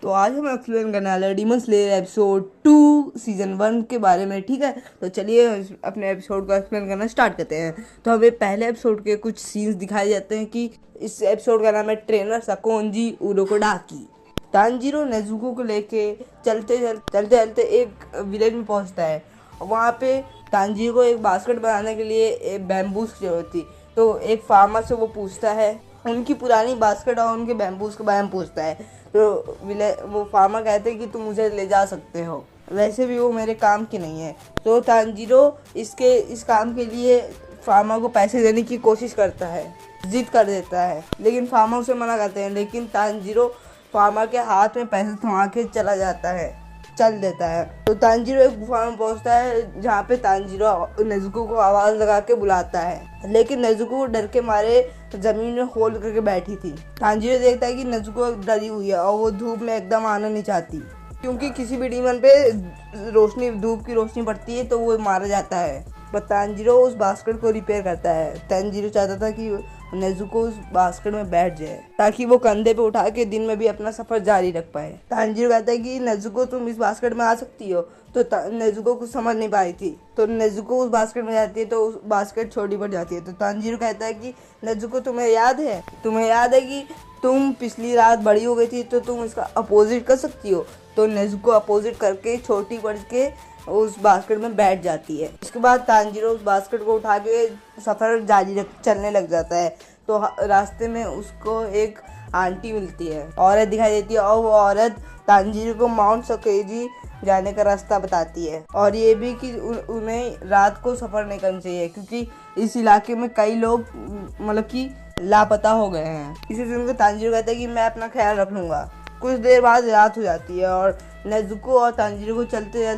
तो आज हम एक्सप्लेन करने वाले हैं डीमन स्लेयर एपिसोड 2 सीजन 1 के बारे में। ठीक है, तो चलिए अपने एपिसोड को एक्सप्लेन करना स्टार्ट करते हैं। तो हमें पहले एपिसोड के कुछ सीन्स दिखाए जाते हैं कि इस एपिसोड का नाम है ट्रेनर सकोंजी उरोकोडाकी। तांजीरो नेजुको को लेके चलते चलते एक विलेज में पहुंचता है। वहाँ पे तांजीरो को एक बास्केट बनाने के लिए एक बैम्बूस की जरूरत थी। तो एक फार्मर से वो पूछता है, उनकी पुरानी बास्केट और उनके बैम्बूस के बारे में पूछता है। तो वो फार्मर कहते हैं कि तुम मुझे ले जा सकते हो, वैसे भी वो मेरे काम की नहीं है। तो तांजीरो इस काम के लिए फार्मर को पैसे देने की कोशिश करता है, जिद कर देता है, लेकिन फार्मर उसे मना करते हैं। लेकिन तांजीरो फार्मर के हाथ में पैसे थमा के चल देता है। तो तांजीरो एक गुफा में पहुंचता है जहाँ पे तांजीरो नेजुको को आवाज लगा के बुलाता है, लेकिन नेजुको डर के मारे जमीन में होल करके बैठी थी। तांजीरो देखता है कि नेजुको डरी हुई है और वो धूप में एकदम आना नहीं चाहती, क्योंकि किसी भी डीमन पे धूप की रोशनी पड़ती है तो वो मारा जाता है। पर तांजीरो उस बास्केट को रिपेयर करता है। तांजीरो चाहता था कि नेजुको उस बास्केट में बैठ जाए ताकि वो कंधे पे उठा के दिन में भी अपना सफर जारी रख पाए। तांजीरो कहता है कि नेजुको तुम इस बास्केट में आ सकती हो। तो नेजुको कुछ समझ नहीं पाई थी, तो नेजुको उस बास्केट में जाती है तो उस बास्केट छोटी पड़ जाती है। तो तांजीरो कहता है कि नेजुको तुम्हें याद है कि तुम पिछली रात बड़ी हो गई थी, तो तुम इसका अपोजिट कर सकती हो। तो नेजुको अपोजिट करके छोटी पड़ के उस बास्केट में बैठ जाती है। उसके बाद तांजीरो उस बास्केट को उठा के सफर चलने लग जाता है। तो रास्ते में उसको एक आंटी मिलती है, औरत दिखाई देती है, और वो औरत तांजीरो को माउंट सकेजी जाने का रास्ता बताती है, और ये भी कि उन्हें रात को सफर नहीं करना चाहिए क्योंकि इस इलाके में कई लोग मतलब कि लापता हो गए हैं। इसी सुनकर तांजीरो कहता है कि मैं अपना ख्याल रख लूंगा। कुछ देर बाद रात हो जाती है और नेजुको और तांजीरो को चलते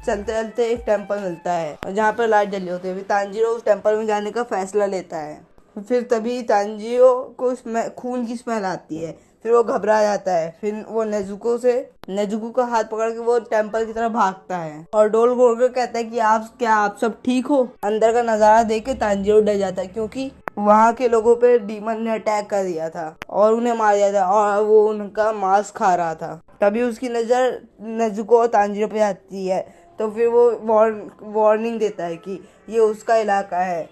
चलते एक टेम्पल मिलता है जहाँ पर लाइट जली होती है। फिर तांजीरो उस टेम्पल में जाने का फैसला लेता है। फिर तभी तांजीरो को खून की स्मेल आती है। फिर वो घबरा जाता है। फिर वो नेजुको का हाथ पकड़ के वो टेम्पल की तरफ भागता है और डोल बोल कर कहता है कि आप सब ठीक हो। अंदर का नजारा देख के तांजीरो डर जाता है, क्योंकि वहाँ के लोगों पे डीमन ने अटैक कर दिया था और उन्हें मार दिया था और वो उनका मांस खा रहा था। तभी उसकी नजर नेजुको और तांजीरो पे आती है। तो फिर वो वार्निंग देता है कि ये उसका इलाका है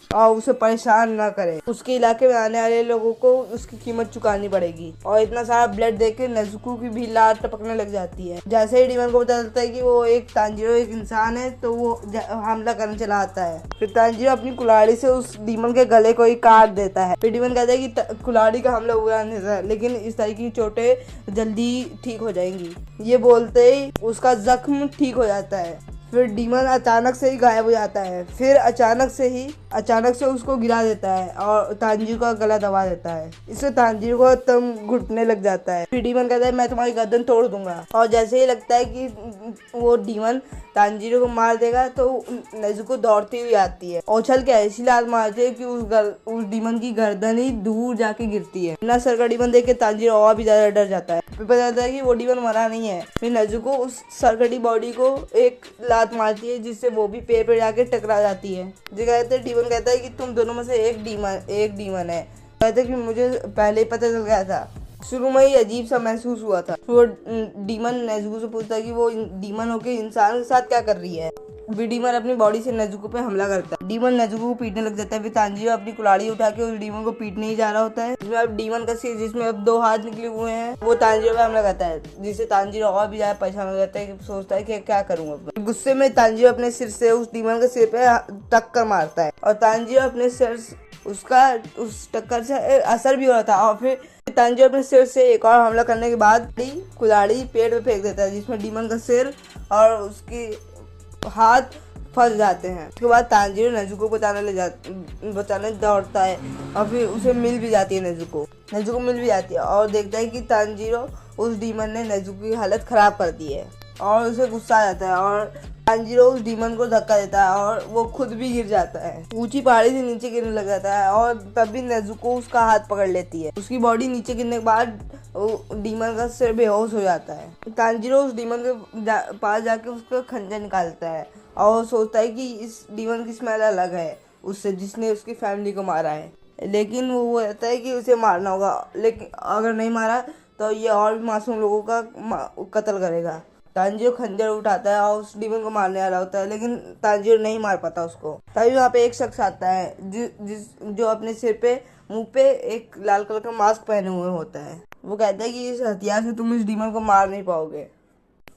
और उसे परेशान ना करे। उसके इलाके में आने वाले लोगों को उसकी कीमत चुकानी पड़ेगी। और इतना सारा ब्लड देख के नेजुको की भी लार टपकने लग जाती है। जैसे ही डीमन को पता चलता है कि वो तांजीरो एक इंसान है, तो वो हमला करने चला आता है। फिर तांजीरो अपनी कुल्हाड़ी से उस डीमन के गले को ही काट देता है। फिर डीमन कहता है कि कुल्हाड़ी का हमला बुरा नहीं था, लेकिन इस तरह की चोटें जल्दी ठीक हो जाएंगी। ये बोलते ही उसका जख्म ठीक हो जाता है। फिर डीमन अचानक से ही गायब हो जाता है। फिर अचानक से उसको गिरा देता है और तांजीरो का गला दबा देता है। इससे तांजीरो को दम घुटने लग जाता है। फिर डीमन कहता है मैं तुम्हारी गर्दन तोड़ दूंगा। और जैसे ही लगता है कि वो डीमन तांजीरो को मार देगा, तो नेजुको दौड़ती हुई आती है और उछल के ऐसी लात मारती है कि उस डीमन की गर्दन ही दूर जाके गिरती है। ना सर का डीमन देख के तांजीरो और भी ज्यादा डर जाता है। फिर पता चलता है कि वो डीमन मरा नहीं है। फिर नेजुको उस सरकटी बॉडी को एक लात मारती है, जिससे वो भी पेड़ पे जाके टकरा जाती है। डीमन कहता है कि तुम दोनों में से एक डीमन है। कहते कि मुझे पहले ही पता चल गया था, शुरू में ही अजीब सा महसूस हुआ था। वो डीमन नेजुको से पूछता है कि वो डीमन होके इंसान के साथ क्या कर रही है। फिर डीमन अपनी बॉडी से नेजुको पे हमला करता है। डीमन नेजुको को पीटने लग जाता है। फिर तांजीरो अपनी कुल्हाड़ी उठा के उस डीमन को पीटने ही जा रहा होता है, जिसमें अब 2 हाथ निकले हुए हैं। वो तांजीरो पे हमला करता है, जिससे तांजीरो और भी ज्यादा परेशान हो जाता है, सोचता है कि क्या करूँ अब। गुस्से में तांजीरो अपने सिर से उस डीमन के सिर पे टक्कर मारता है और तांजीरो अपने सिर उस टक्कर से असर भी हो रहा था। और फिर तांजीरो अपने सिर से एक और हमला करने के बाद कुल्हाड़ी पेड़ पे फेंक देता है, जिसमें डीमन का सिर और उसकी हाथ फंस जाते हैं। उसके बाद तांजीरो नेजुको को बचाने दौड़ता है और फिर उसे मिल भी जाती है। नेजुको मिल भी जाती है और देखता है कि तांजीरो उस डीमन ने नेजुको की हालत खराब कर दी है और उसे गुस्सा आ जाता है और तांजीरो उस डीमन को धक्का देता है और वो खुद भी गिर जाता है। ऊंची पहाड़ी से नीचे गिरने लग जाता है और तभी नेजुको उसका हाथ पकड़ लेती है। उसकी बॉडी नीचे गिरने के बाद डीमन का सिर बेहोश हो जाता है। तांजीरो उस डीमन के पास जाके उसका खंजर निकालता है और सोचता है कि इस डीमन की स्मेल अलग है उससे, जिसने उसकी फैमिली को मारा है। लेकिन वो कहता है कि उसे मारना होगा, लेकिन अगर नहीं मारा तो ये और भी मासूम लोगों का कत्ल करेगा। तांजीरो खंजर उठाता है और उस डीमन को मारने वाला होता है, लेकिन तांजीरो नहीं मार पाता उसको। तभी वहाँ पे एक शख्स आता है जो अपने सिर पे मुंह पे एक लाल कलर का मास्क पहने हुए होता है। वो कहता है कि इस हथियार से तुम इस डीमन को मार नहीं पाओगे,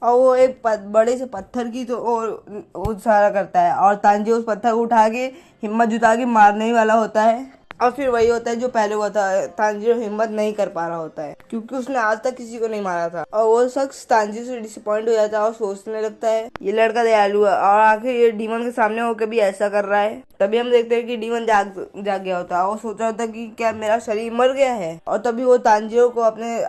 और वो एक बड़े से पत्थर की तो वो इशारा करता है, और तांजीरो उस पत्थर को उठा के हिम्मत जुटा के मारने ही वाला होता है। और फिर वही होता है जो पहले हुआ था, तांजीरो हिम्मत नहीं कर पा रहा होता है क्योंकि उसने आज तक किसी को नहीं मारा था। और वो शख्स तांजीरो से डिसअपॉइंट हो जाता है और सोचने लगता है ये लड़का दयालु है, और आखिर ये डीमन के सामने होकर भी ऐसा कर रहा है। तभी हम देखते हैं कि डीमन जाग गया होता है और सोच रहा होता है कि क्या मेरा शरीर मर गया है। और तभी वो तांजीरो को अपने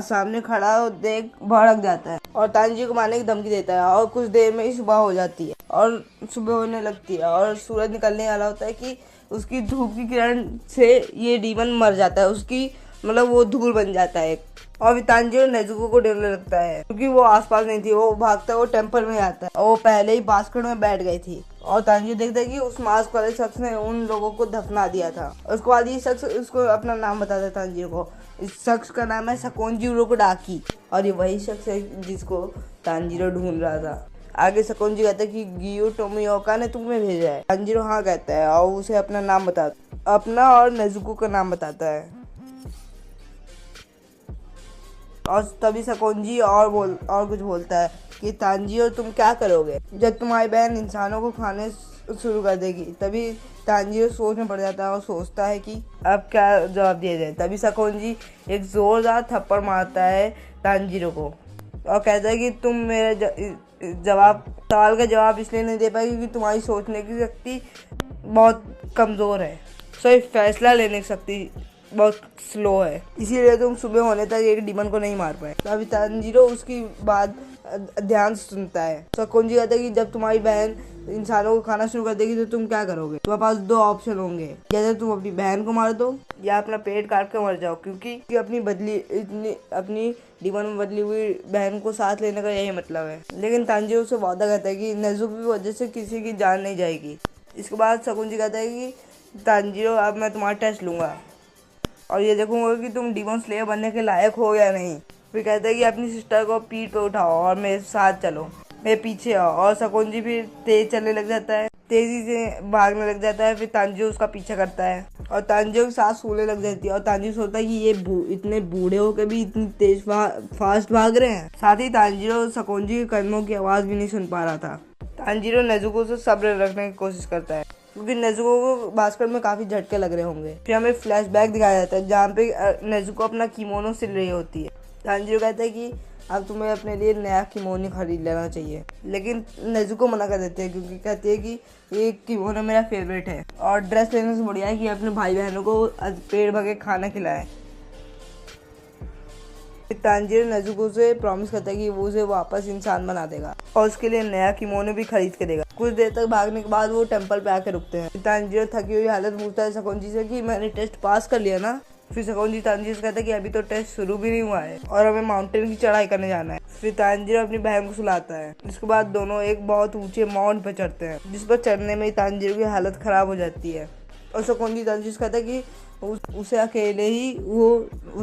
सामने खड़ा देख भड़क जाता है और तांजीरो को मारने की धमकी देता है। और कुछ देर में ही सुबह हो जाती है और सुबह होने लगती है और सूरज निकलने वाला होता है कि उसकी धूप की किरण से ये डीमन मर जाता है, उसकी मतलब वो धूल बन जाता है। और तांजीरो नेजुको को डरने लगता है क्योंकि वो आसपास नहीं थी। वो भागता है, वो टेम्पल में आता है और वो पहले ही बास्केट में बैठ गई थी। और तांजीरो देखता है कि उस मास्क वाले शख्स ने उन लोगों को दफना दिया था। उसके बाद ये शख्स उसको अपना नाम बताता है तांजीरो को। इस शख्स का नाम है सकोंजी उरोकोडाकी, और ये वही शख्स है जिसको तांजीरो ढूंढ रहा था। आगे सकोंजी कहता है कि गियो टोमियोका ने तुम्हें भेजा है। तांजीरो हाँ कहता है और उसे अपना नाम बताता, अपना और नेजुको का नाम बताता है। और तभी सकोंजी और कुछ बोलता है कि तांजीरो तुम क्या करोगे जब तुम्हारी बहन इंसानों को खाने शुरू कर देगी। तभी तांजीरो सोच में पड़ जाता है और सोचता है कि अब क्या जवाब दिया जाए। तभी सकोंजी एक जोरदार थप्पड़ मारता है तांजीरो को और कहता है कि तुम मेरे सवाल का जवाब इसलिए नहीं दे पाई क्योंकि तुम्हारी सोचने की शक्ति बहुत कमज़ोर है, सो फैसला लेने की शक्ति बहुत स्लो है, इसीलिए तुम सुबह होने तक एक डीमन को नहीं मार पाए। तभी तांजीरो उसकी बात ध्यान से सुनता है। सकोंजी कहता है कि जब तुम्हारी बहन इंसानों को खाना शुरू कर देगी तो तुम क्या करोगे। तुम्हारे पास दो ऑप्शन होंगे, या तुम अपनी बहन को मार दो या अपना पेट काट कर मर जाओ, क्योंकि अपनी डीमन में बदली हुई बहन को साथ लेने का यही मतलब है। लेकिन तांजीरो से वादा करता है कि नेजुको की वजह से किसी की जान नहीं जाएगी। इसके बाद सकोंजी कहता है कि तांजीरो अब मैं तुम्हारा टेस्ट लूंगा और ये देखूंगा कि तुम डीमन स्लेयर बनने के लायक हो या नहीं। फिर कहता है कि अपनी सिस्टर को पीठ पे उठाओ और मेरे साथ चलो, मेरे पीछे आओ। और सकोंजी फिर तेज चलने लग जाता है, तेजी से भागने लग जाता है। फिर तांजीरो उसका पीछा करता है और तांजीरो की सांस फूलने लग जाती है और तांजीरो सोचता है कि ये इतने बूढ़े होकर भी इतनी तेज फास्ट भाग रहे हैं। साथ ही तांजीरो सकोंजी के कदमों की आवाज़ भी नहीं सुन पा रहा था। तांजीरो नेजुको से सब्र रखने की कोशिश करता है क्योंकि नेजुको को बास्केट में काफ़ी झटके लग रहे होंगे। फिर हमें फ्लैशबैक दिखाया जाता है जहाँ पे नेजुको अपना किमोनो सिल रही होती है। तांजीरो कहता है कि अब तुम्हें अपने लिए नया किमोनो खरीद लेना चाहिए, लेकिन नेजुको मना कर देते हैं क्योंकि कहते हैं कि ये किमोनो मेरा फेवरेट है और ड्रेस लेने से बढ़िया है कि अपने भाई बहनों को पेट भर के खाना खिलाए। तांजीरो नेजुको से प्रॉमिस करता है कि वो उसे वापस इंसान बना देगा और उसके लिए नया किमोनो भी खरीद के देगा। कुछ देर तक भागने के बाद वो टेंपल पे आकर रुकते हैं। तांजीरो थकी हुई हालत में पूछता है सकोंजी से कि मैंने टेस्ट पास कर लिया ना। फिर सकोंजी तांजीरो से कहता है कि अभी तो टेस्ट शुरू भी नहीं हुआ है और हमें माउंटेन की चढ़ाई करने जाना है। फिर तांजीरो अपनी बहन को सुलाता है। इसके बाद दोनों एक बहुत ऊंचे माउंट पर चढ़ते हैं, जिस पर चढ़ने में तांजीरो की हालत खराब हो जाती है और सकोंजी तांजीरो से कहता है कि उसे अकेले ही वो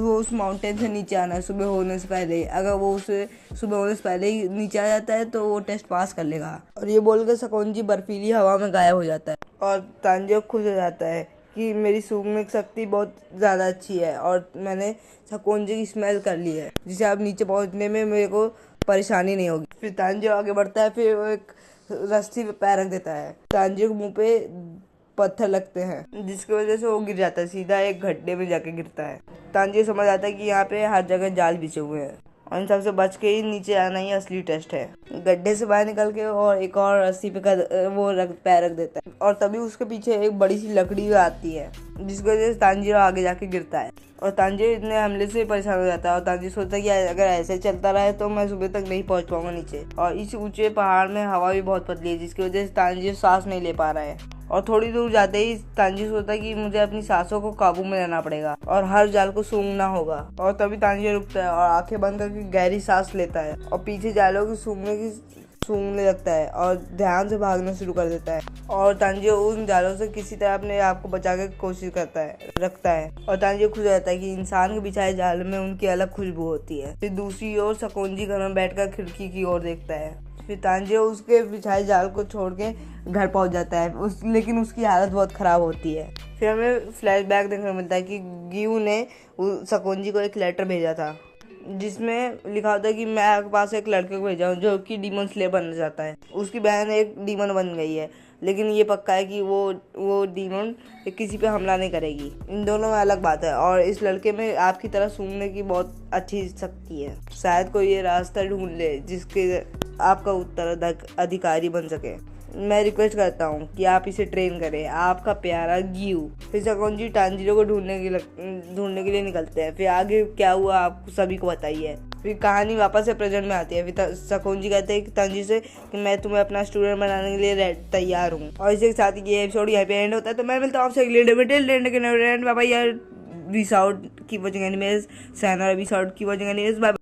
उस माउंटेन से नीचे आना है सुबह होने से पहले ही। अगर वो उसे सुबह होने से पहले ही नीचे आ जाता है तो वो टेस्ट पास कर लेगा। और ये बोलकर सकोंजी बर्फीली हवा में गायब हो जाता है और तांजीरो खुश हो जाता है कि मेरी सूंघने की शक्ति बहुत ज़्यादा अच्छी है और मैंने सकोंजी की स्मेल कर ली है, जिसे अब नीचे पहुँचने में मेरे को परेशानी नहीं होगी। फिर तांजीरो आगे बढ़ता है, फिर वो एक रस्सी पे पैर रख देता है। तांजीरो के मुँह पे पत्थर लगते हैं जिसकी वजह से वो गिर जाता है, सीधा एक गड्ढे में जाके गिरता है। तांजीरो समझ आता है कि यहाँ पे हर जगह जाल बिछे हुए हैं और इन सबसे बच के ही नीचे आना ही असली टेस्ट है। गड्ढे से बाहर निकल के और एक और रस्सी पे पैर रख देता है और तभी उसके पीछे एक बड़ी सी लकड़ी आती है जिसकी वजह से तांजीरो आगे जाके गिरता है और तांजीरो इतने हमले से परेशान हो जाता है और तांजीरो सोचता है कि अगर ऐसे चलता रहे तो मैं सुबह तक नहीं पहुंच पाऊंगा नीचे। और इस ऊंचे पहाड़ में हवा भी बहुत पतली है जिसकी वजह से तांजीरो सांस नहीं ले पा रहा है और थोड़ी दूर जाते ही तांजीरो सोचता है कि मुझे अपनी सांसों को काबू में रहना पड़ेगा और हर जाल को सूंघना होगा। और तभी तांजीरो रुकता है और आंखें बंद करके गहरी सांस लेता है और पीछे जालों की सूंघने की सूंघने लगता है और ध्यान से भागना शुरू कर देता है। और तांजिरो उन जालों से किसी तरह अपने आप को बचाने की कोशिश रखता है। और तांजिरो खुश रहता है कि इंसान के बिछाए जाल में उनकी अलग खुशबू होती है। फिर दूसरी ओर सकोंजी घर में बैठकर खिड़की की ओर देखता है। फिर तांजिरो उसके बिछाए जाल को छोड़ के घर पहुंच जाता है, लेकिन उसकी हालत बहुत खराब होती है। फिर हमें फ्लैशबैक देखने को मिलता है कि गियू ने सकोंजी को एक लेटर भेजा था जिसमें लिखा होता है कि मैं आपके पास एक लड़के को भेजा हूँ जो कि डीमन स्लेयर बनना चाहता है। उसकी बहन एक डीमन बन गई है, लेकिन ये पक्का है कि वो डीमन किसी पे हमला नहीं करेगी। इन दोनों में अलग बात है। और इस लड़के में आपकी तरह सूंघने की बहुत अच्छी शक्ति है। शायद कोई ये रास्ता ढूंढ ले जिसके आपका उत्तराधिकारी बन सके। मैं रिक्वेस्ट करता हूँ कि आप इसे ट्रेन करें। आपका प्यारा गियू। फिर सकोंजी तांजिरो को ढूंढने के लिए निकलते हैं। फिर आगे क्या हुआ आप सभी को बताइए। फिर कहानी वापस से प्रेजेंट में आती है। फिर सकोंजी कहते हैं कि तांजिरो से कि मैं तुम्हें अपना स्टूडेंट बनाने के लिए तैयार हूँ। और इसी के साथ ये एपिसोड यहाँ पे एंड होता है। तो मैं मिलता हूँ आपसे अगले वीडियो में। बाबा यार, रीस आउट की वॉचिंग एनिमेज, साइन और एपिसोड की वॉचिंग एनिमेज। बाय।